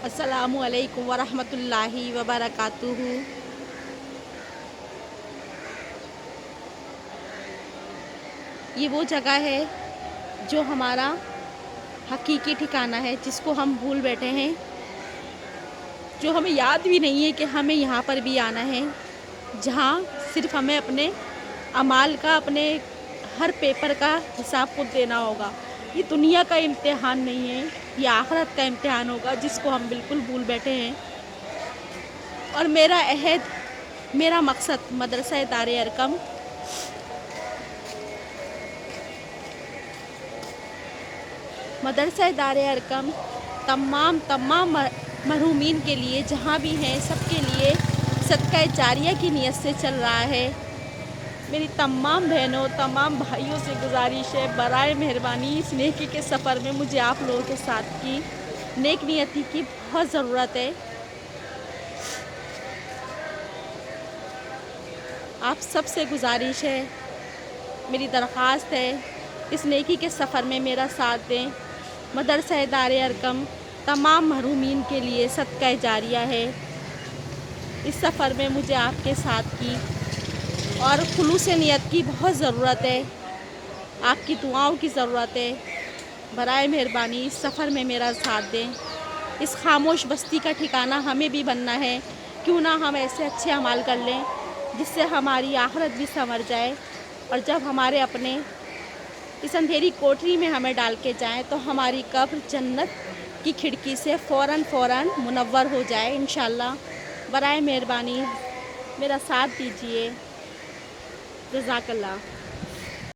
السلام علیکم ورحمۃ اللہ وبرکاتہ۔ یہ وہ جگہ ہے جو ہمارا حقیقی ٹھکانہ ہے، جس کو ہم بھول بیٹھے ہیں، جو ہمیں یاد بھی نہیں ہے کہ ہمیں یہاں پر بھی آنا ہے، جہاں صرف ہمیں اپنے اعمال کا، اپنے ہر پیپر کا حساب خود دینا ہوگا۔ یہ دنیا کا امتحان نہیں ہے، یہ آخرت کا امتحان ہوگا، جس کو ہم بالکل بھول بیٹھے ہیں۔ اور میرا عہد، میرا مقصد مدرسہ دار ارقم تمام مرحومین کے لیے، جہاں بھی ہیں سب کے لیے صدقہ جاریہ کی نیت سے چل رہا ہے۔ میری تمام بہنوں، تمام بھائیوں سے گزارش ہے، برائے مہربانی اس نیکی کے سفر میں مجھے آپ لوگوں کے ساتھ کی نیک نیتی کی بہت ضرورت ہے۔ آپ سب سے گزارش ہے، میری درخواست ہے، اس نیکی کے سفر میں میرا ساتھ دیں۔ مدرسہ دار ارقم تمام محرومین کے لیے صدقہ جاریہ ہے۔ اس سفر میں مجھے آپ کے ساتھ کی اور خلوص نیت کی بہت ضرورت ہے، آپ کی دعاؤں کی ضرورت ہے۔ برائے مہربانی اس سفر میں میرا ساتھ دیں۔ اس خاموش بستی کا ٹھکانہ ہمیں بھی بننا ہے، کیوں نہ ہم ایسے اچھے اعمال کر لیں جس سے ہماری آخرت بھی سنور جائے، اور جب ہمارے اپنے اس اندھیری کوٹری میں ہمیں ڈال کے جائیں تو ہماری قبر جنت کی کھڑکی سے فوراً منور ہو جائے انشاءاللہ۔ برائے مہربانی میرا ساتھ دیجیے، جزاک اللہ۔